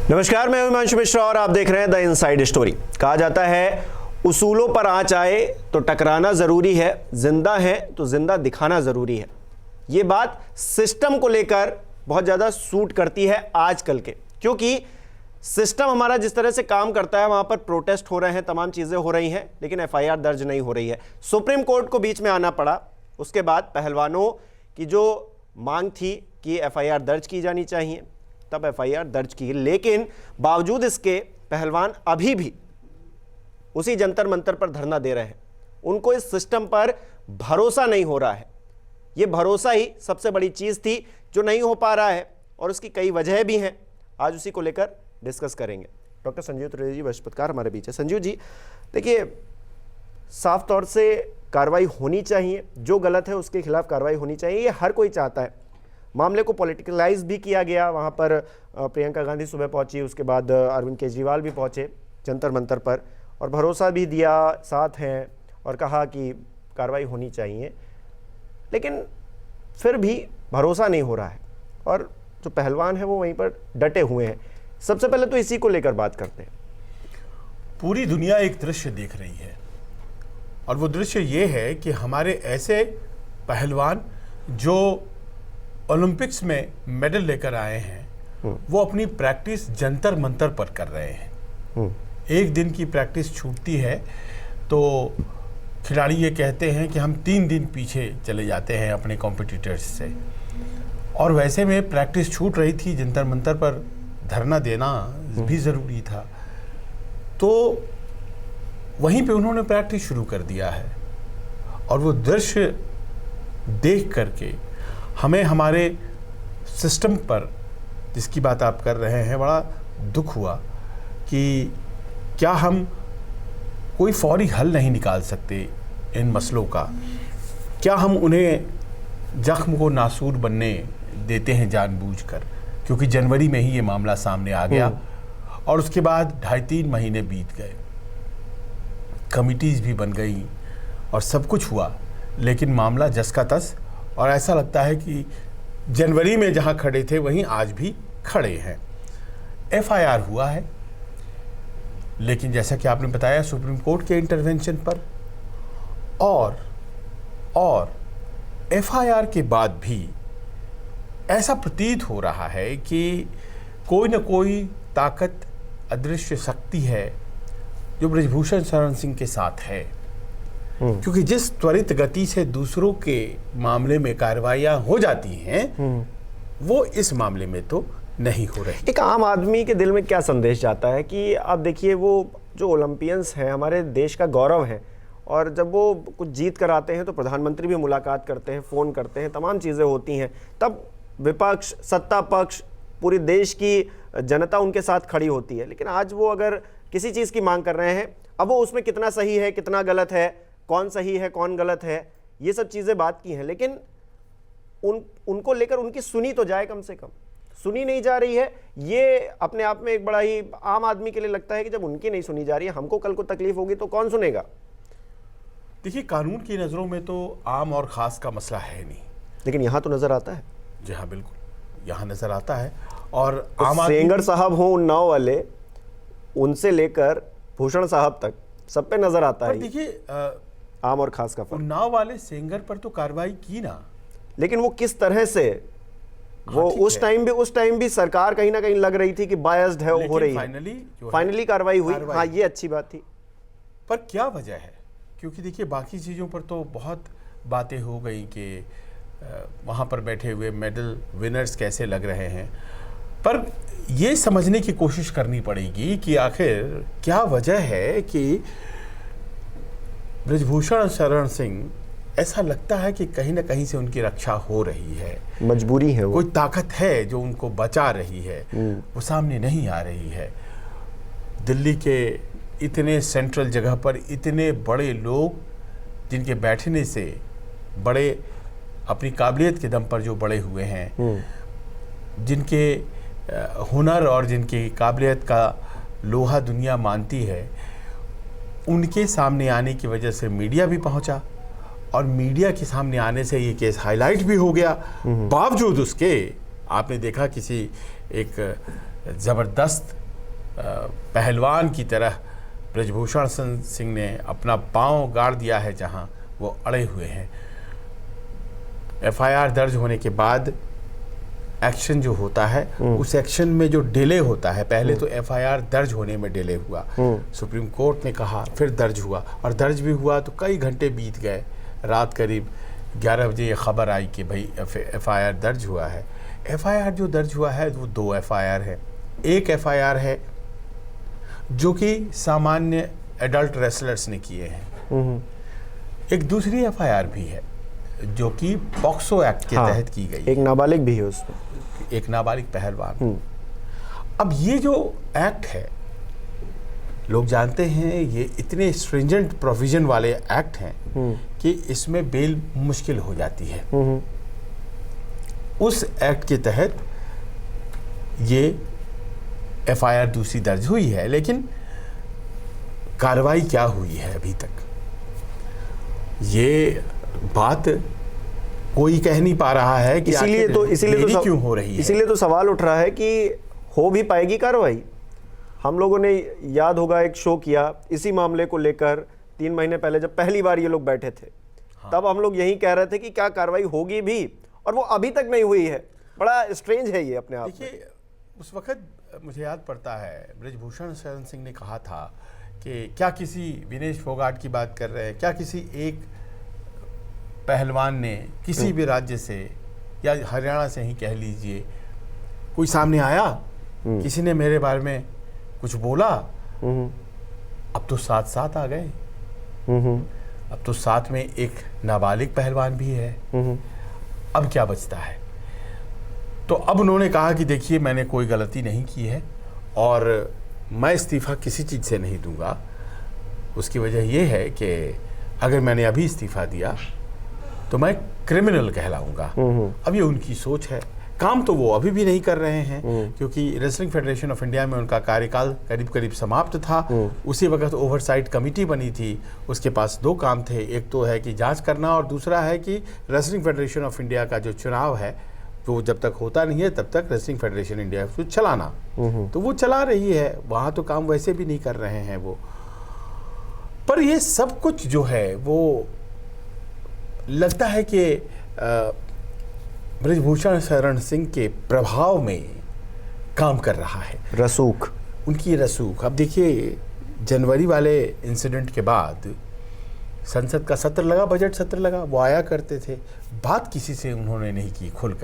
नमस्कार, मैं हिमांशु मिश्रा और आप देख रहे हैं द इनसाइड स्टोरी। कहा जाता है उसूलों पर आंच आए तो टकराना जरूरी है, जिंदा है तो जिंदा दिखाना जरूरी है। ये बात सिस्टम को लेकर बहुत ज्यादा सूट करती है आजकल के, क्योंकि सिस्टम हमारा जिस तरह से काम करता है वहां पर प्रोटेस्ट हो रहे हैं, तमाम चीजें हो रही हैं, लेकिन एफआईआर दर्ज नहीं हो रही है। सुप्रीम कोर्ट को बीच में आना पड़ा। उसके बाद पहलवानों की जो मांग थी कि एफआईआर दर्ज की जानी चाहिए, तब एफआईआर दर्ज की, लेकिन बावजूद इसके पहलवान अभी भी उसी जंतर मंतर पर धरना दे रहे हैं। उनको इस सिस्टम पर भरोसा नहीं हो रहा है। यह भरोसा ही सबसे बड़ी चीज थी जो नहीं हो पा रहा है, और उसकी कई वजह भी हैं। आज उसी को लेकर डिस्कस करेंगे। डॉक्टर संजीव त्रिवेदी जी बृहस्पतिकार हमारे बीच है। संजीव जी, देखिए, साफ तौर से कार्रवाई होनी चाहिए, जो गलत है उसके खिलाफ कार्रवाई होनी चाहिए, ये हर कोई चाहता है। मामले को पॉलिटिकलाइज भी किया गया। वहाँ पर प्रियंका गांधी सुबह पहुंची, उसके बाद अरविंद केजरीवाल भी पहुंचे जंतर मंतर पर, और भरोसा भी दिया, साथ हैं, और कहा कि कार्रवाई होनी चाहिए, लेकिन फिर भी भरोसा नहीं हो रहा है, और जो पहलवान है वो वहीं पर डटे हुए हैं। सबसे पहले तो इसी को लेकर बात करते हैं। पूरी दुनिया एक दृश्य देख रही है, और वो दृश्य ये है कि हमारे ऐसे पहलवान जो ओलंपिक्स में मेडल लेकर आए हैं, वो अपनी प्रैक्टिस जंतर मंतर पर कर रहे हैं। एक दिन की प्रैक्टिस छूटती है तो खिलाड़ी ये कहते हैं कि हम 3 दिन पीछे चले जाते हैं अपने कॉम्पिटिटर्स से, और वैसे में प्रैक्टिस छूट रही थी, जंतर मंतर पर धरना देना भी ज़रूरी था, तो वहीं पे उन्होंने प्रैक्टिस शुरू कर दिया है। और वो दृश्य देख करके हमें हमारे सिस्टम पर, जिसकी बात आप कर रहे हैं, बड़ा दुख हुआ कि क्या हम कोई फौरी हल नहीं निकाल सकते इन मसलों का? क्या हम उन्हें जख्म को नासूर बनने देते हैं जानबूझकर? क्योंकि जनवरी में ही ये मामला सामने आ गया, और उसके बाद 2.5-3 महीने बीत गए, कमिटीज़ भी बन गई और सब कुछ हुआ, लेकिन मामला जस का तस, और ऐसा लगता है कि जनवरी में जहां खड़े थे वहीं आज भी खड़े हैं। एफआईआर हुआ है, लेकिन जैसा कि आपने बताया सुप्रीम कोर्ट के इंटरवेंशन पर, और एफआईआर के बाद भी ऐसा प्रतीत हो रहा है कि कोई न कोई ताकत, अदृश्य शक्ति है जो ब्रजभूषण शरण सिंह के साथ है। क्योंकि जिस त्वरित गति से दूसरों के मामले में कार्रवाइयां हो जाती हैं, वो इस मामले में तो नहीं हो रही। एक आम आदमी के दिल में क्या संदेश जाता है कि आप देखिए, वो जो ओलंपियंस हैं हमारे देश का गौरव है, और जब वो कुछ जीत कर आते हैं तो प्रधानमंत्री भी मुलाकात करते हैं, फ़ोन करते हैं, तमाम चीज़ें होती हैं, तब विपक्ष, सत्ता पक्ष, पूरी देश की जनता उनके साथ खड़ी होती है। लेकिन आज वो अगर किसी चीज़ की मांग कर रहे हैं, अब वो उसमें कितना सही है, कितना गलत है, कौन सही है, कौन गलत है, ये सब चीज़ें बात की हैं, लेकिन उनको लेकर उनकी सुनी तो जाए, कम से कम सुनी नहीं जा रही है। ये अपने आप में एक बड़ा ही आम आदमी के लिए लगता है कि जब उनकी नहीं सुनी जा रही है, हमको कल को तकलीफ होगी तो कौन सुनेगा? देखिए, कानून की नज़रों में तो आम और ख़ास का मसला है नहीं, लेकिन यहाँ तो नज़र आता है। जी हाँ, बिल्कुल, यहाँ नज़र आता है। और तो आम सेंगर साहब हों उन्नाव वाले, उनसे लेकर भूषण साहब तक, सब पे नज़र आता है। देखिए, आम और खास का फर्क। उन्नाव वाले सेंगर पर तो कार्रवाई की ना, लेकिन वो किस तरह से, वो उस टाइम भी सरकार कहीं ना कहीं लग रही थी कि बायस्ड है, हो रही है। फाइनली कार्रवाई हुई। हाँ, ये अच्छी बात थी। पर क्या वजह है? क्योंकि देखिए, बाकी चीज़ों पर तो बहुत बातें हो गई कि वहाँ पर बैठे हुए मेडल विनर्स कैसे लग रहे हैं, पर ये समझने की कोशिश करनी पड़ेगी कि आखिर क्या वजह है कि ब्रजभूषण शरण सिंह, ऐसा लगता है कि कहीं ना कहीं से उनकी रक्षा हो रही है, मजबूरी है, कोई ताकत है जो उनको बचा रही है, वो सामने नहीं आ रही है। दिल्ली के इतने सेंट्रल जगह पर इतने बड़े लोग, जिनके बैठने से बड़े, अपनी काबिलियत के दम पर जो बड़े हुए हैं, जिनके हुनर और जिनकी काबिलियत का लोहा दुनिया मानती है, उनके सामने आने की वजह से मीडिया भी पहुंचा, और मीडिया के सामने आने से ये केस हाईलाइट भी हो गया। बावजूद उसके आपने देखा किसी एक ज़बरदस्त पहलवान की तरह ब्रजभूषण सिंह ने अपना पांव गाड़ दिया है जहां वो अड़े हुए हैं। एफआईआर दर्ज होने के बाद एक्शन जो होता है उस एक्शन में जो डिले होता है, पहले तो एफआईआर दर्ज होने में डिले हुआ, सुप्रीम कोर्ट ने कहा, फिर दर्ज हुआ और दर्ज भी हुआ तो कई घंटे बीत गए। रात करीब 11 बजे ये खबर आई कि भाई एफआईआर दर्ज हुआ है। एफआईआर जो दर्ज हुआ है वो 2 एफआईआर है। एक एफआईआर है जो कि सामान्य एडल्ट रेसलर्स ने किए हैं, एक दूसरी एफआईआर भी है जो कि पॉक्सो एक्ट के तहत की गई, एक नाबालिग भी है उसमें, एक नाबालिग पहलवान। अब ये जो एक्ट है, लोग जानते हैं ये इतने स्ट्रिंजेंट प्रोविजन वाले एक्ट हैं कि इसमें बेल मुश्किल हो जाती है। उस एक्ट के तहत ये एफआईआर दूसरी दर्ज हुई है, लेकिन कार्रवाई क्या हुई है अभी तक ये बात कोई कह नहीं पा रहा है कि इसीलिए तो क्यों हो रही है। इसीलिए तो सवाल उठ रहा है कि हो भी पाएगी कार्रवाई। हम लोगों ने याद होगा एक शो किया इसी मामले को लेकर 3 महीने पहले, जब पहली बार ये लोग बैठे थे। तब हम लोग यही कह रहे थे कि क्या कार्रवाई होगी भी, और वो अभी तक नहीं हुई है। बड़ा स्ट्रेंज है ये अपने आप में। देखिए, उस वक्त मुझे याद पड़ता है ब्रजभूषण शरण सिंह ने कहा था कि क्या किसी विनेश फोगाट की बात कर रहे हैं, क्या किसी एक पहलवान ने किसी भी राज्य से या हरियाणा से ही कह लीजिए कोई सामने आया, किसी ने मेरे बारे में कुछ बोला। अब तो 7 आ गए, अब तो साथ में एक नाबालिग पहलवान भी है। अब क्या बचता है? तो अब उन्होंने कहा कि देखिए मैंने कोई गलती नहीं की है और मैं इस्तीफ़ा किसी चीज़ से नहीं दूंगा। उसकी वजह यह है कि अगर मैंने अभी इस्तीफ़ा दिया तो मैं क्रिमिनल कहलाऊंगा। अब ये उनकी सोच है। काम तो वो अभी भी नहीं कर रहे हैं क्योंकि रेसलिंग फेडरेशन ऑफ इंडिया में उनका कार्यकाल करीब करीब समाप्त था। उसी वक्त ओवरसाइट कमेटी बनी थी, उसके पास 2 काम थे, एक तो है कि जांच करना और दूसरा है कि रेसलिंग फेडरेशन ऑफ इंडिया का जो चुनाव है वो जब तक होता नहीं है तब तक रेसलिंग फेडरेशन इंडिया को चलाना। तो वो चला रही है, वहाँ तो काम वैसे भी नहीं कर रहे हैं वो। पर ये सब कुछ जो है वो लगता है कि ब्रजभूषण शरण सिंह के प्रभाव में काम कर रहा है, रसूख, उनकी रसूख। अब देखिए, जनवरी वाले इंसिडेंट के बाद संसद का सत्र लगा, बजट सत्र लगा, वो आया करते थे, बात किसी से उन्होंने नहीं की खुल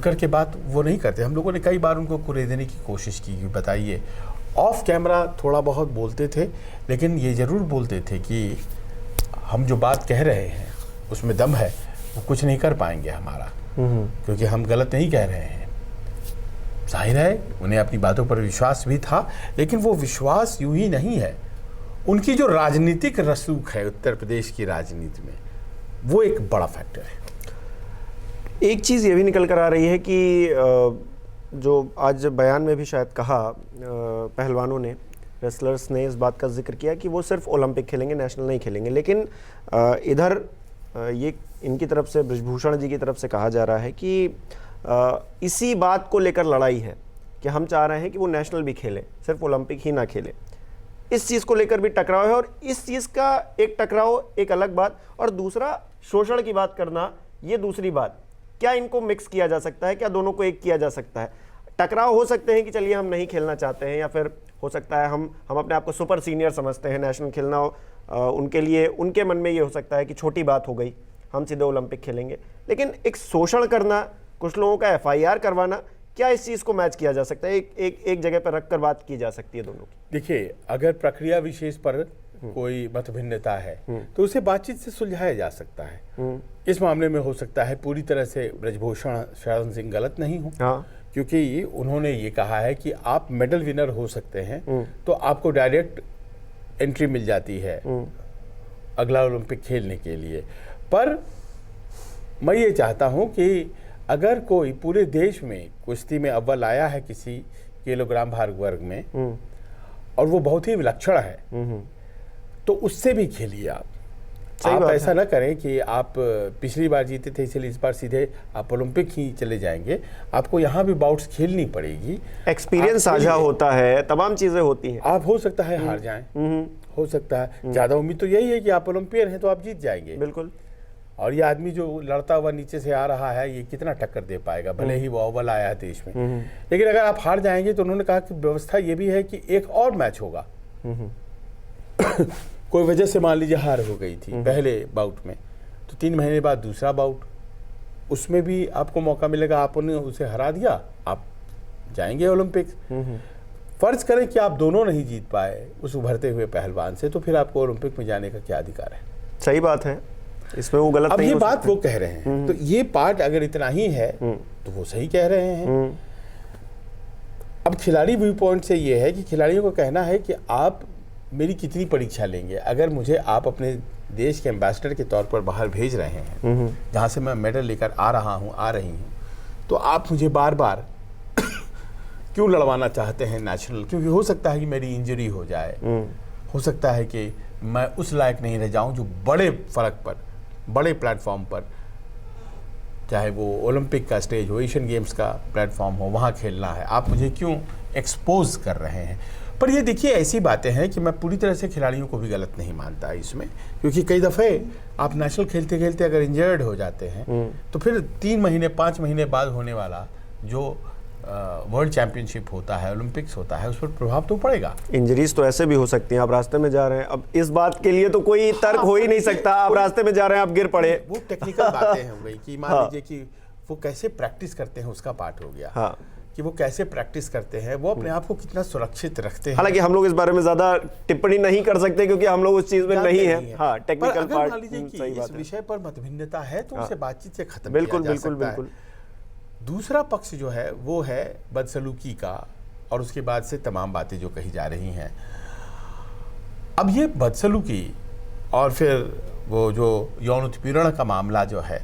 करके बात वो नहीं करते। हम लोगों ने कई बार उनको कुरेदने की कोशिश की कि बताइए। ऑफ कैमरा थोड़ा बहुत बोलते थे, लेकिन ये ज़रूर बोलते थे कि हम जो बात कह रहे हैं उसमें दम है, वो कुछ नहीं कर पाएंगे हमारा, क्योंकि हम गलत नहीं कह रहे हैं। जाहिर है उन्हें अपनी बातों पर विश्वास भी था, लेकिन वो विश्वास यूं ही नहीं है। उनकी जो राजनीतिक रसूख है उत्तर प्रदेश की राजनीति में, वो एक बड़ा फैक्टर है। एक चीज़ ये भी निकल कर आ रही है कि जो आज बयान में भी शायद कहा पहलवानों ने, रेसलर्स ने इस बात का जिक्र किया कि वो सिर्फ ओलंपिक खेलेंगे, नेशनल नहीं खेलेंगे। लेकिन इधर ये इनकी तरफ से, ब्रजभूषण जी की तरफ से कहा जा रहा है कि इसी बात को लेकर लड़ाई है कि हम चाह रहे हैं कि वो नेशनल भी खेलें, सिर्फ ओलंपिक ही ना खेलें। इस चीज़ को लेकर भी टकराव है, और इस चीज़ का एक टकराव एक अलग बात, और दूसरा शोषण की बात करना ये दूसरी बात। क्या इनको मिक्स किया जा सकता है? क्या दोनों को एक किया जा सकता है? टकराव हो सकते हैं कि चलिए हम नहीं खेलना चाहते हैं, या फिर हो सकता है हम अपने आप को सुपर सीनियर समझते हैं, नेशनल खेलना उनके लिए, उनके मन में ये हो सकता है कि छोटी बात हो गई, हम सीधे ओलंपिक खेलेंगे। लेकिन एक शोषण करना, कुछ लोगों का एफआईआर करवाना, क्या इस चीज़ को मैच किया जा सकता है? एक जगह पर रखकर बात की जा सकती है दोनों की? देखिए, अगर प्रक्रिया विशेष पर कोई मतभिन्नता है तो उसे बातचीत से सुलझाया जा सकता है। इस मामले में हो सकता है पूरी तरह से ब्रजभूषण शरण सिंह गलत नहीं हो, क्योंकि उन्होंने ये कहा है कि आप मेडल विनर हो सकते हैं तो आपको डायरेक्ट एंट्री मिल जाती है अगला ओलंपिक खेलने के लिए। पर मैं ये चाहता हूँ कि अगर कोई पूरे देश में कुश्ती में अव्वल आया है किसी किलोग्राम भार वर्ग में, और वो बहुत ही विलक्षण है, तो उससे भी खेलिए आप। आप बात ऐसा ना करें कि आप पिछली बार जीते थे इसलिए इस बार सीधे आप ओलंपिक ही चले जाएंगे। आपको यहाँ भी बाउट्स खेलनी पड़ेगी, एक्सपीरियंस साझा होता है, तमाम चीजें होती हैं। आप हो सकता है हार जाएं, हो सकता है, ज्यादा उम्मीद तो यही है कि आप ओलंपियन हैं तो आप जीत जाएंगे। बिल्कुल। और ये आदमी जो लड़ता हुआ नीचे से आ रहा है, ये कितना टक्कर दे पाएगा, भले ही वो अव्वल आया है देश में। लेकिन अगर आप हार जाएंगे तो उन्होंने कहा कि व्यवस्था ये भी है कि एक और मैच होगा। कोई वजह से मान लीजिए हार हो गई थी पहले बाउट में, तो 3 महीने बाद दूसरा बाउट, उसमें भी आपको मौका मिलेगा। आपने उसे हरा दिया, आप जाएंगे ओलंपिक्स। फर्ज करें कि आप दोनों नहीं जीत पाए उस उभरते हुए पहलवान से, तो फिर आपको ओलंपिक में जाने का क्या अधिकार है? सही बात है, इसमें वो गलत अब नहीं ये हो बात सकता। वो कह रहे हैं, तो ये पार्ट अगर इतना ही है तो वो सही कह रहे हैं। अब खिलाड़ी व्यू पॉइंट से ये है कि खिलाड़ियों को कहना है कि आप मेरी कितनी परीक्षा लेंगे। अगर मुझे आप अपने देश के एम्बेसडर के तौर पर बाहर भेज रहे हैं, जहाँ से मैं मेडल लेकर आ रहा हूँ, आ रही हूँ, तो आप मुझे बार बार क्यों लड़वाना चाहते हैं नेशनल? क्योंकि हो सकता है कि मेरी इंजरी हो जाए, हो सकता है कि मैं उस लायक नहीं रह जाऊं जो बड़े फर्क पर, बड़े प्लेटफॉर्म पर, चाहे वो ओलंपिक का स्टेज हो, एशियन गेम्स का प्लेटफॉर्म हो, वहाँ खेलना है। आप मुझे क्यों एक्सपोज कर रहे हैं? पर ये देखिए, ऐसी बातें हैं कि मैं पूरी तरह से खिलाड़ियों को भी गलत नहीं मानता इसमें, क्योंकि कई दफ़े आप नेशनल खेलते खेलते अगर इंजर्ड हो जाते हैं तो फिर 3 महीने 5 महीने बाद होने वाला जो वर्ल्ड चैंपियनशिप होता है, ओलंपिक्स होता है, उस पर प्रभाव तो पड़ेगा। इंजरीज तो ऐसे भी हो सकती हैं, आप रास्ते में जा रहे हैं, अब इस बात के लिए तो कोई तर्क हो ही नहीं सकता। आप रास्ते में जा रहे हैं, आप गिर पड़े, वो टेक्निकल बातें हो गई कि मान लीजिए कि वो कैसे प्रैक्टिस करते हैं, उसका पार्ट हो गया। हाँ, कि वो कैसे प्रैक्टिस करते हैं, वो अपने आप को कितना सुरक्षित रखते हैं। हालांकि हम लोग इस बारे में ज्यादा टिप्पणी नहीं कर सकते क्योंकि हम लोग उस चीज में नहीं है। हाँ, टेक्निकल पार्ट। मान लीजिए कि इस विषय पर मतभिन्नता है तो उसे बातचीत से खत्म बिल्कुल किया जा बिल्कुल सकता है। बिल्कुल। दूसरा पक्ष जो है वो है बदसलूकी का, और उसके बाद से तमाम बातें जो कही जा रही हैं। अब ये बदसलूकी और फिर वो जो यौन उत्पीड़न का मामला जो है,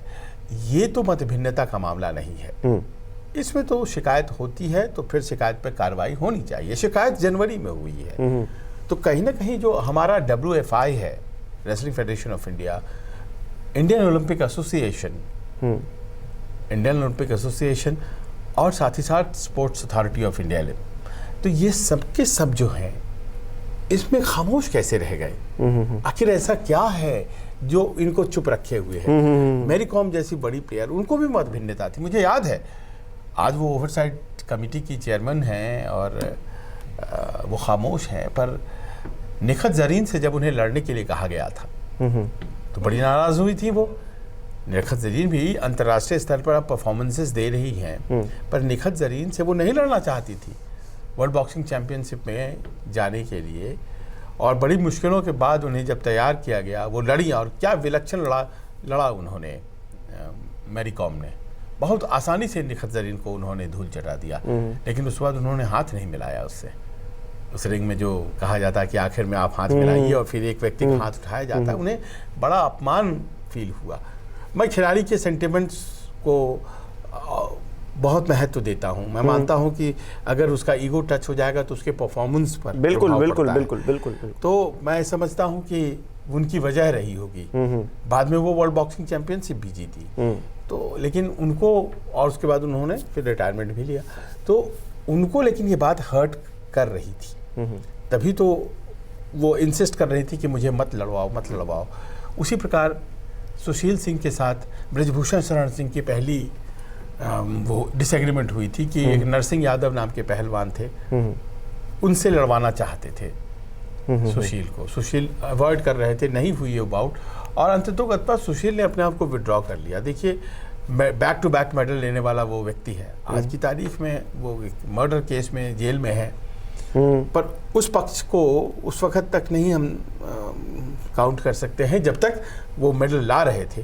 ये तो मतभिन्नता का मामला नहीं है। इसमें तो शिकायत होती है तो फिर शिकायत पर कार्रवाई होनी चाहिए। शिकायत जनवरी में हुई है, तो कहीं ना कहीं जो हमारा WFI है, wrestling federation of India, Indian Olympic association, Indian Olympic association और साथ ही साथ स्पोर्ट्स अथॉरिटी ऑफ इंडिया, तो ये सब के सब जो हैं इसमें खामोश कैसे रह गए? आखिर ऐसा क्या है जो इनको चुप रखे हुए हैं? मैरी कॉम जैसी बड़ी प्लेयर, उनको भी मत भिन्नता थी। मुझे याद है आज वो ओवरसाइट कमेटी की चेयरमैन हैं और वो खामोश हैं, पर निखत जरीन से जब उन्हें लड़ने के लिए कहा गया था तो बड़ी नाराज हुई थी वो। निखत जरीन भी अंतर्राष्ट्रीय स्तर पर अब परफॉर्मेंसेस दे रही हैं, पर निखत जरीन से वो नहीं लड़ना चाहती थी वर्ल्ड बॉक्सिंग चैंपियनशिप में जाने के लिए, और बड़ी मुश्किलों के बाद उन्हें जब तैयार किया गया वो लड़ी, और क्या विलक्षण लड़ा उन्होंने। मैरी कॉम ने बहुत आसानी से निखत जरीन को उन्होंने धूल चटा दिया, लेकिन उसके बाद उन्होंने हाथ नहीं मिलाया उससे। उस रिंग में जो कहा जाता है कि आखिर में आप हाथ मिलाइए और फिर एक व्यक्ति का हाथ उठाया जाता है, उन्हें बड़ा अपमान फील हुआ। मैं खिलाड़ी के सेंटिमेंट्स को बहुत महत्व देता हूं। मैं मानता हूं कि अगर उसका ईगो टच हो जाएगा तो उसके परफॉर्मेंस पर बिल्कुल प्रभाव बिल्कुल पड़ता है। बिल्कुल बिल्कुल बिल्कुल। तो मैं समझता हूं कि उनकी वजह रही होगी। बाद में वो वर्ल्ड बॉक्सिंग चैंपियनशिप भी जीती, तो लेकिन उनको, और उसके बाद उन्होंने फिर रिटायरमेंट भी लिया, तो उनको लेकिन ये बात हर्ट कर रही थी। तभी तो वो इंसिस्ट कर रही थी कि मुझे मत लड़वाओ मत लड़वाओ। उसी प्रकार सुशील सिंह के साथ ब्रजभूषण शरण सिंह की पहली वो डिसएग्रीमेंट हुई थी कि एक नरसिंह यादव नाम के पहलवान थे, उनसे लड़वाना चाहते थे सुशील को। सुशील अवॉइड कर रहे थे, नहीं हुई ये बाउट, और अंततोगत्वा सुशील ने अपने आप को विड्रॉ कर लिया। देखिए, बैक टू बैक मेडल लेने वाला वो व्यक्ति है, आज की तारीख में वो मर्डर केस में जेल में है, पर उस पक्ष को उस वक्त तक नहीं हम काउंट कर सकते हैं जब तक वो मेडल ला रहे थे।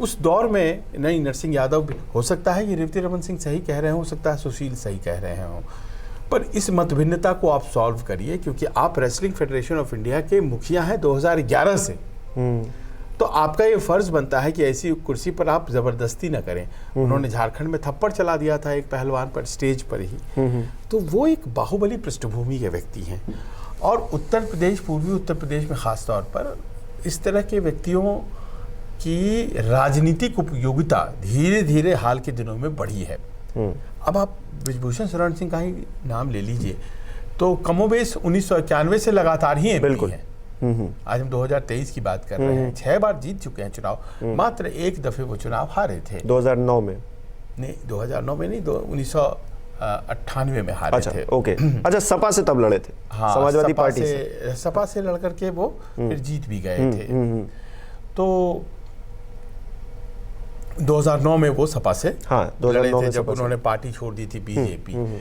उस दौर में नहीं, नरसिंह यादव भी हो सकता है, ये रेवती रमन सिंह सही कह रहे हो सकता है सुशील सही कह रहे हों, पर इस मतभिन्नता को आप सॉल्व करिए, क्योंकि आप रेसलिंग फेडरेशन ऑफ इंडिया के मुखिया हैं 2011 से, तो आपका ये फर्ज बनता है कि ऐसी कुर्सी पर आप जबरदस्ती न करें। उन्होंने झारखंड में थप्पड़ चला दिया था एक पहलवान पर स्टेज पर ही, तो वो एक बाहुबली पृष्ठभूमि के व्यक्ति हैं, और उत्तर प्रदेश, पूर्वी उत्तर प्रदेश में खास तौर पर इस तरह के व्यक्तियों की राजनीतिक उपयोगिता धीरे धीरे हाल के दिनों में बढ़ी है। अब आप बृजभूषण शरण सिंह का ही नाम ले लीजिए, तो कमोबेश 1991 से लगातार ही एमपी बिल्कुल हैं। आज हम 2023 की बात कर रहे हैं, 6 बार जीत चुके हैं चुनाव, मात्र एक दफे वो चुनाव हारे थे 2009 में। नहीं, 2009 में नहीं, 1998 में हारे अच्छा, थे। ओके। अच्छा, सपा से तब लड़े थे। हाँ, समाजवादी पार्टी से सपा से लड़ करके वो फिर जीत भी गए थे। तो 2009 में वो सपा से हाँ, लड़े 2009 थे में जब सपा से। उन्होंने पार्टी छोड़ दी थी बीजेपी।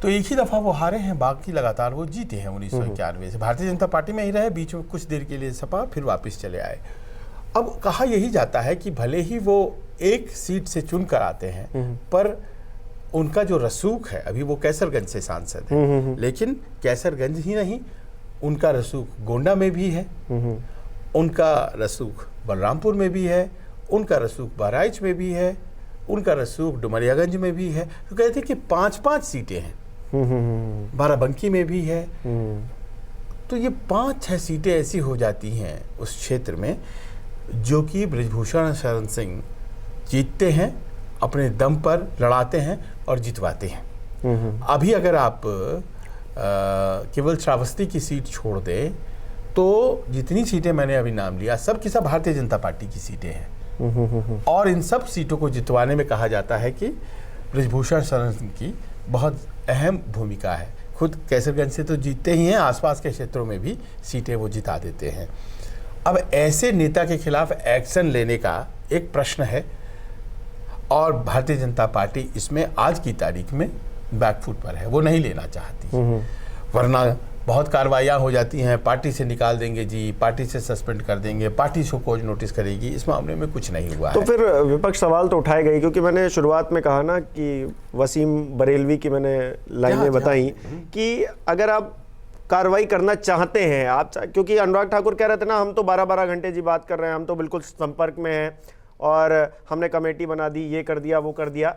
तो एक ही दफा वो हारे हैं, बाकी लगातार वो जीते हैं 1991 से। भारतीय जनता पार्टी में ही रहे, बीच में कुछ देर के लिए सपा, फिर वापस चले आए। अब कहा यही जाता है कि भले ही वो एक सीट से चुन कर आते हैं, पर उनका जो रसूख है, अभी वो कैसरगंज से सांसद है, लेकिन कैसरगंज ही नहीं, उनका रसूख गोंडा में भी है, उनका रसूख बलरामपुर में भी है, उनका रसूख बहराइच में भी है, उनका रसूख डुमरियागंज में भी है। तो कहते हैं कि 5-5 सीटें हैं, बाराबंकी में भी है। तो ये 5-6 सीटें ऐसी हो जाती हैं उस क्षेत्र में जो कि बृजभूषण शरण सिंह जीतते हैं, अपने दम पर लड़ाते हैं और जितवाते हैं। अभी अगर आप केवल श्रावस्ती की सीट छोड़ दें तो जितनी सीटें मैंने अभी नाम लिया, सब की सब भारतीय जनता पार्टी की सीटें हैं। और इन सब सीटों को जितवाने में कहा जाता है कि बृजभूषण शरण सिंह की बहुत अहम भूमिका है। खुद कैसरगंज से तो जीतते ही हैं, आसपास के क्षेत्रों में भी सीटें वो जिता देते हैं। अब ऐसे नेता के खिलाफ एक्शन लेने का एक प्रश्न है और भारतीय जनता पार्टी इसमें आज की तारीख में बैकफुट पर है, वो नहीं लेना चाहती। वरना बहुत कार्रवाइयाँ हो जाती हैं, पार्टी से निकाल देंगे जी, पार्टी से सस्पेंड कर देंगे, पार्टी शो कॉज नोटिस करेगी। इस मामले में कुछ नहीं हुआ तो है। फिर विपक्ष सवाल तो उठाए गए, क्योंकि मैंने शुरुआत में कहा ना कि वसीम बरेलवी की मैंने लाइनें बताई कि अगर आप कार्रवाई करना चाहते हैं, आप क्योंकि अनुराग ठाकुर कह रहे थे ना, हम तो 12-12 घंटे जी बात कर रहे हैं, हम तो बिल्कुल संपर्क में हैं और हमने कमेटी बना दी, ये कर दिया, वो कर दिया,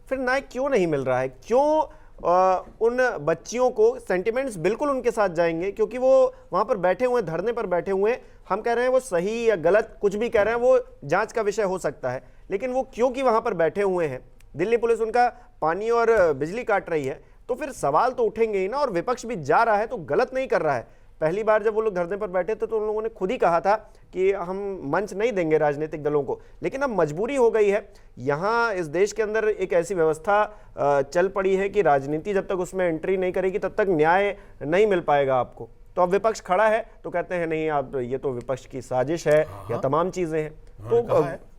फिर न्याय क्यों नहीं मिल रहा है? क्यों उन बच्चियों को सेंटिमेंट्स बिल्कुल उनके साथ जाएंगे, क्योंकि वो वहां पर बैठे हुए, धरने पर बैठे हुए, हम कह रहे हैं वो सही या गलत कुछ भी कह रहे हैं, वो जांच का विषय हो सकता है, लेकिन वो क्योंकि वहां पर बैठे हुए हैं, दिल्ली पुलिस उनका पानी और बिजली काट रही है, तो फिर सवाल तो उठेंगे ही ना। और विपक्ष भी जा रहा है तो गलत नहीं कर रहा है। पहली बार जब वो लोग धरने पर बैठे थे तो उन लोगों ने खुद ही कहा था कि हम मंच नहीं देंगे राजनीतिक दलों को, लेकिन अब मजबूरी हो गई है। यहाँ इस देश के अंदर एक ऐसी व्यवस्था चल पड़ी है कि राजनीति जब तक उसमें एंट्री नहीं करेगी तब तक न्याय नहीं मिल पाएगा आपको। तो अब विपक्ष खड़ा है तो कहते हैं नहीं, आप ये तो विपक्ष की साजिश है या तमाम चीजें हैं।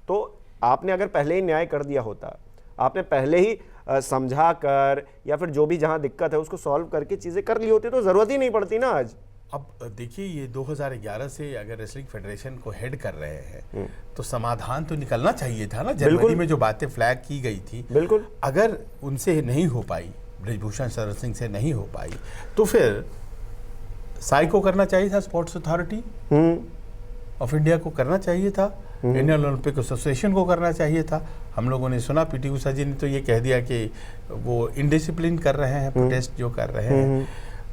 तो आपने अगर पहले ही न्याय कर दिया होता, आपने पहले ही समझा कर या फिर जो भी जहां दिक्कत है उसको सॉल्व करके चीजें कर ली होती तो जरूरत ही नहीं पड़ती ना आज। अब देखिए, ये 2011 से अगर रेसलिंग फेडरेशन को हेड कर रहे हैं तो समाधान तो निकलना चाहिए था ना। जनवरी में जो बातें फ्लैग की गई थी, बिल्कुल, अगर उनसे नहीं हो पाई, बृजभूषण शरण सिंह से नहीं हो पाई, तो फिर साई को करना चाहिए था, स्पोर्ट्स अथॉरिटी ऑफ इंडिया को करना चाहिए था, इंडियन ओलंपिक एसोसिएशन को करना चाहिए था। हम लोगों ने सुना पीटी उषा जी ने तो ये कह दिया कि वो इनडिसिप्लिन कर रहे हैं, प्रोटेस्ट जो कर रहे हैं।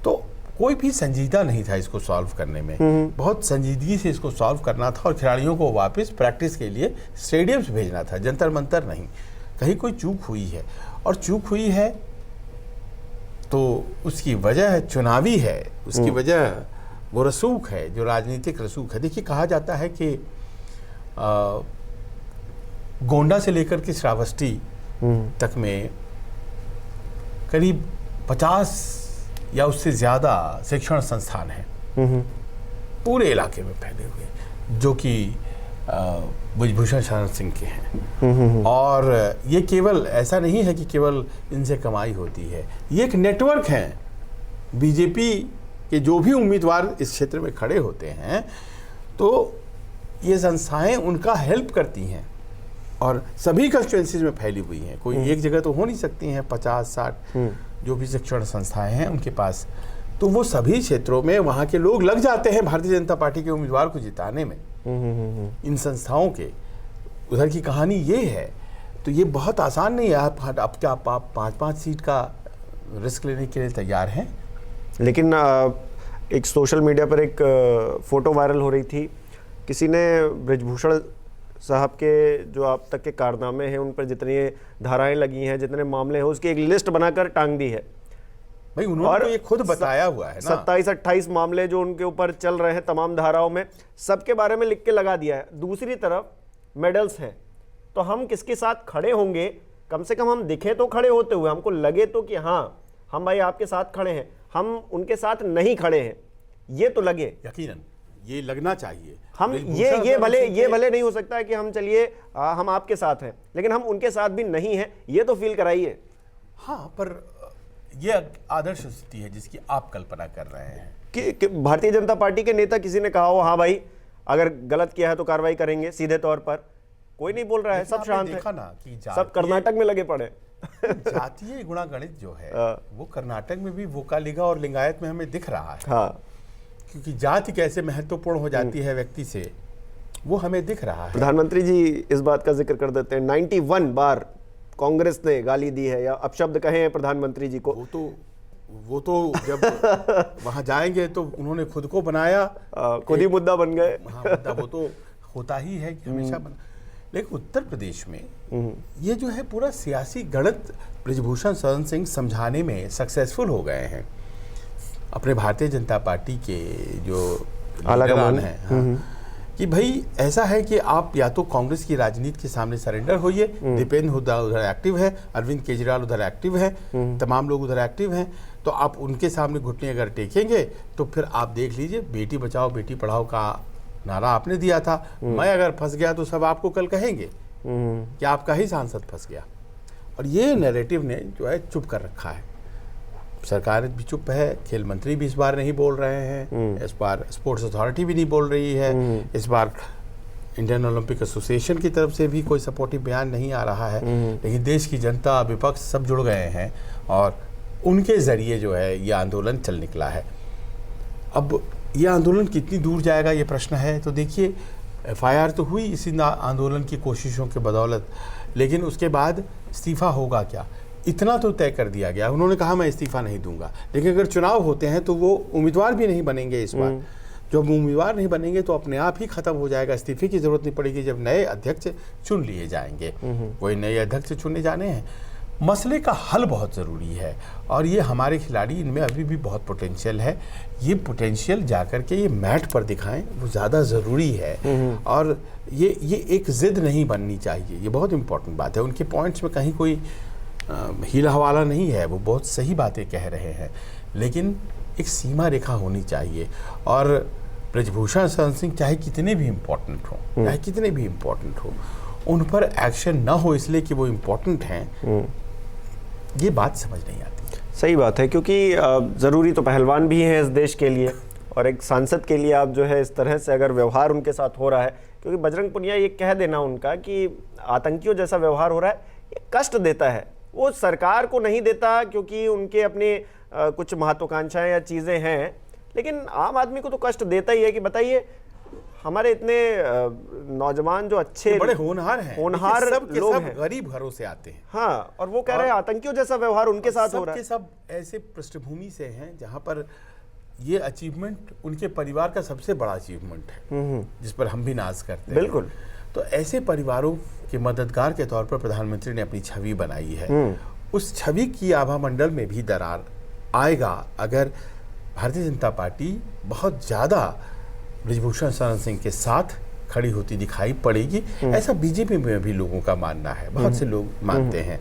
तो कोई भी संजीदा नहीं था इसको सॉल्व करने में, बहुत संजीदगी से इसको सॉल्व करना था और खिलाड़ियों को वापस प्रैक्टिस के लिए स्टेडियम्स भेजना था, जंतर मंतर नहीं। कहीं कोई चूक हुई है, और चूक हुई है तो उसकी वजह चुनावी है, उसकी वजह वो रसूख है, जो राजनीतिक रसूख है। देखिए, कहा जाता है कि गोंडा से लेकर के श्रावस्ती तक में करीब 50 या उससे ज़्यादा शिक्षण संस्थान हैं पूरे इलाके में फैले हुए, जो कि बृजभूषण शरण सिंह के हैं। और ये केवल ऐसा नहीं है कि केवल इनसे कमाई होती है, ये एक नेटवर्क है। बीजेपी के जो भी उम्मीदवार इस क्षेत्र में खड़े होते हैं तो ये संस्थाएं उनका हेल्प करती हैं और सभी कंस्टिट्यूएंसीज में फैली हुई हैं। कोई एक जगह तो हो नहीं सकती हैं, 50-60 जो भी शिक्षण संस्थाएं हैं उनके पास, तो वो सभी क्षेत्रों में वहाँ के लोग लग जाते हैं भारतीय जनता पार्टी के उम्मीदवार को जिताने में। इन संस्थाओं के उधर की कहानी ये है। तो ये बहुत आसान नहीं है। आप क्या 5-5 सीट का रिस्क लेने के लिए तैयार हैं? लेकिन एक सोशल मीडिया पर एक फ़ोटो वायरल हो रही थी। किसी ने बृजभूषण साहब के जो अब तक के कारनामे हैं, उन पर जितनी धाराएं लगी हैं, जितने मामले हैं, उसकी एक लिस्ट बनाकर टांग दी है। भाई उन्होंने तो ये खुद बताया हुआ है ना, 27-28 मामले जो उनके ऊपर चल रहे हैं तमाम धाराओं में, सबके बारे में लिख के लगा दिया है। दूसरी तरफ मेडल्स हैं, तो हम किसके साथ खड़े होंगे? कम से कम हम दिखें तो खड़े होते हुए, हमको लगे तो कि हाँ हम भाई आपके साथ खड़े हैं, हम उनके साथ नहीं खड़े हैं, ये तो लगे। यकीनन ये लगना चाहिए। हम ये भले नहीं हो सकता है कि हम चलिए हम आपके साथ हैं, लेकिन हम उनके साथ भी नहीं हैं, ये तो फील कराइए। हाँ, पर ये आदर्श स्थिति है जिसकी आप कल्पना कर रहे हैं कि भारतीय जनता पार्टी के नेता किसी ने कहा हो हाँ भाई अगर गलत किया है तो कार्रवाई करेंगे सीधे तौर पर, कोई नहीं बोल रहा है, सब शांत है ना कि सब कर्नाटक में लगे पड़े। जातीय गुणागणित जो है वो कर्नाटक में भी वोकालिगा और लिंगायत में हमें दिख रहा है। हाँ, क्योंकि जाति कैसे महत्वपूर्ण हो जाती है व्यक्ति से, वो हमें दिख रहा है। प्रधानमंत्री जी इस बात का जिक्र कर देते हैं, 91 बार कांग्रेस ने गाली दी है, या अपशब्द कहे हैं प्रधानमंत्री जी को। वो तो जब वहां जाएंगे तो उन्होंने खुद को बनाया, खुद ही मुद्दा बन गए। हाँ, मुद्दा वो तो होता ही है कि हमेशा बना। लेकिन उत्तर प्रदेश में ये जो है पूरा सियासी गणित बृजभूषण शरण सिंह समझाने में सक्सेसफुल हो गए हैं। अपने भारतीय जनता पार्टी के जो लीडरान हैं, हाँ, कि भाई ऐसा है कि आप या तो कांग्रेस की राजनीति के सामने सरेंडर होइए, दीपेंद्र हुड्डा उधर एक्टिव है, अरविंद केजरीवाल उधर एक्टिव है, तमाम लोग उधर एक्टिव हैं, तो आप उनके सामने घुटने अगर टेकेंगे तो फिर आप देख लीजिए, बेटी बचाओ बेटी पढ़ाओ का नारा आपने दिया था, मैं अगर फंस गया तो सब आपको कल कहेंगे कि आपका ही सांसद फंस गया। और ये नैरेटिव ने जो है चुप कर रखा है। सरकार भी चुप है, खेल मंत्री भी इस बार नहीं बोल रहे हैं, इस बार स्पोर्ट्स अथॉरिटी भी नहीं बोल रही है, इस बार इंडियन ओलंपिक एसोसिएशन की तरफ से भी कोई सपोर्टिव बयान नहीं आ रहा है। लेकिन देश की जनता, विपक्ष सब जुड़ गए हैं और उनके जरिए जो है ये आंदोलन चल निकला है। अब ये आंदोलन कितनी दूर जाएगा ये प्रश्न है। तो देखिए, FIR तो हुई इसी आंदोलन की कोशिशों के बदौलत, लेकिन उसके बाद इस्तीफा होगा क्या, इतना तो तय कर दिया गया। उन्होंने कहा मैं इस्तीफा नहीं दूंगा, लेकिन अगर चुनाव होते हैं तो वो उम्मीदवार भी नहीं बनेंगे इस बार। जब उम्मीदवार नहीं बनेंगे तो अपने आप ही खत्म हो जाएगा, इस्तीफे की जरूरत नहीं पड़ेगी जब नए अध्यक्ष चुन लिए जाएंगे। वही नए अध्यक्ष चुने जाने हैं। मसले का हल बहुत ज़रूरी है और ये हमारे खिलाड़ी, इनमें अभी भी बहुत पोटेंशियल है। ये पोटेंशियल जाकर के ये मैट पर दिखाएं, वो ज़्यादा ज़रूरी है। और ये एक ज़िद नहीं बननी चाहिए, ये बहुत इंपॉर्टेंट बात है। उनके पॉइंट्स में कहीं कोई हीला हवाला नहीं है, वो बहुत सही बातें कह रहे हैं, लेकिन एक सीमा रेखा होनी चाहिए। और बृजभूषण शरण सिंह चाहे कितने भी इम्पोर्टेंट हो, चाहे कितने भी इम्पोर्टेंट हो, उन पर एक्शन ना हो इसलिए कि वो इम्पोर्टेंट हैं, ये बात समझ नहीं आती। सही बात है, क्योंकि ज़रूरी तो पहलवान भी हैं इस देश के लिए, और एक सांसद के लिए आप जो है इस तरह से अगर व्यवहार उनके साथ हो रहा है, क्योंकि बजरंग पुनिया ये कह देना उनका कि आतंकियों जैसा व्यवहार हो रहा है, ये कष्ट देता है। वो सरकार को नहीं देता क्योंकि उनके अपने कुछ महत्वाकांक्षाएं या चीज़ें हैं, लेकिन आम आदमी को तो कष्ट देता ही है कि बताइए हमारे इतने नौजवान जो अच्छे बड़े होनहार हैं, होनहार लोग हैं, गरीब घरों से आते हैं। हाँ, और वो कह रहे हैं आतंकियों जैसा व्यवहार उनके साथ हो रहा है। सब ऐसे पृष्ठभूमि से हैं जहां पर ये अचीवमेंट उनके परिवार का सबसे बड़ा अचीवमेंट है, जिस पर हम भी नाज करते हैं। बिल्कुल। तो ऐसे परिवारों के मददगार के तौर पर प्रधानमंत्री ने अपनी छवि बनाई है। उस छवि की आभा मंडल में भी दरार आएगा अगर भारतीय जनता पार्टी बहुत ज़्यादा बृजभूषण शरण सिंह के साथ खड़ी होती दिखाई पड़ेगी। ऐसा बीजेपी में भी लोगों का मानना है, बहुत से लोग मानते हैं।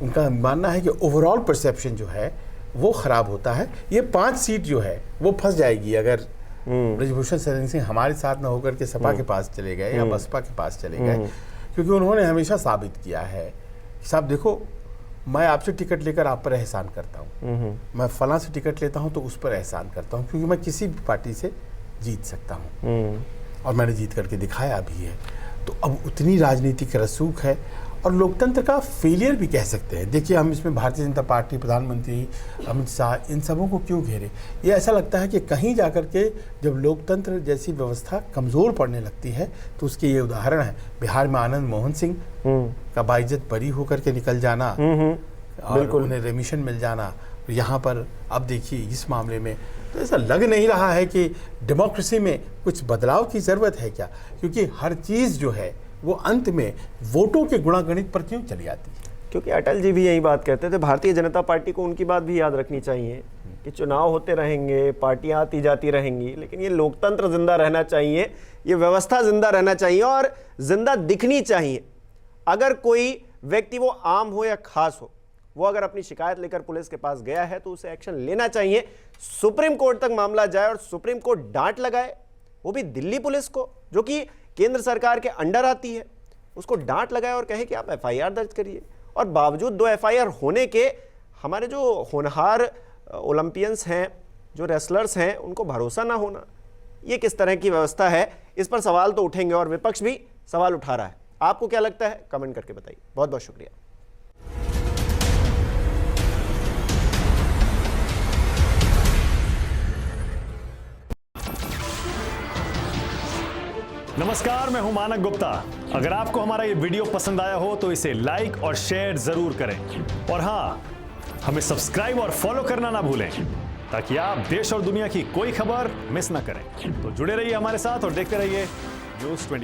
उनका मानना है कि ओवरऑल परसेप्शन जो है वो खराब होता है। ये 5 सीट जो है वो फंस जाएगी अगर बृजभूषण शरण सिंह हमारे साथ न होकर के सपा के पास चले गए या बसपा के पास चले गए, क्योंकि उन्होंने हमेशा साबित किया है, साहब देखो मैं आपसे टिकट लेकर आप पर एहसान करता हूँ, मैं फलां से टिकट लेता हूँ तो उस पर एहसान करता हूँ, क्योंकि मैं किसी भी पार्टी से जीत सकता हूँ और मैंने जीत करके दिखाया भी है। तो अब उतनी राजनीतिक रसूख है और लोकतंत्र का फेलियर भी कह सकते हैं। देखिए, हम इसमें भारतीय जनता पार्टी, प्रधानमंत्री अमित शाह, इन सबों को क्यों घेरे? ये ऐसा लगता है कि कहीं जाकर के जब लोकतंत्र जैसी व्यवस्था कमज़ोर पड़ने लगती है तो उसके ये उदाहरण है। बिहार में आनंद मोहन सिंह का बाइज्जत बरी होकर के निकल जाना और उन्हें रेमिशन मिल जाना, यहाँ पर अब देखिए इस मामले में तो ऐसा लग नहीं रहा है कि डेमोक्रेसी में कुछ बदलाव की ज़रूरत है क्या, क्योंकि हर चीज़ जो है वो अंत में वोटों के गुणागणित पर क्यों चली आती है। क्योंकि अटल जी भी यही बात कहते थे, भारतीय जनता पार्टी को उनकी बात भी याद रखनी चाहिए कि चुनाव होते रहेंगे, पार्टियां आती जाती रहेंगी, लेकिन ये लोकतंत्र जिंदा रहना चाहिए, ये व्यवस्था जिंदा रहना चाहिए और जिंदा दिखनी चाहिए। अगर कोई व्यक्ति, वो आम हो या खास हो, वो अगर अपनी शिकायत लेकर पुलिस के पास गया है तो उसे एक्शन लेना चाहिए। सुप्रीम कोर्ट तक मामला जाए और सुप्रीम कोर्ट डांट लगाए, वो भी दिल्ली पुलिस को जो कि केंद्र सरकार के अंडर आती है, उसको डांट लगाए और कहे कि आप एफआईआर दर्ज करिए। और बावजूद 2 एफआईआर होने के हमारे जो होनहार ओलंपियंस हैं, जो रेसलर्स हैं, उनको भरोसा ना होना, ये किस तरह की व्यवस्था है, इस पर सवाल तो उठेंगे और विपक्ष भी सवाल उठा रहा है। आपको क्या लगता है, कमेंट करके बताइए। बहुत बहुत शुक्रिया। नमस्कार, मैं हूं मानक गुप्ता। अगर आपको हमारा ये वीडियो पसंद आया हो तो इसे लाइक और शेयर जरूर करें और हां, हमें सब्सक्राइब और फॉलो करना ना भूलें ताकि आप देश और दुनिया की कोई खबर मिस ना करें। तो जुड़े रहिए हमारे साथ और देखते रहिए न्यूज़ 24।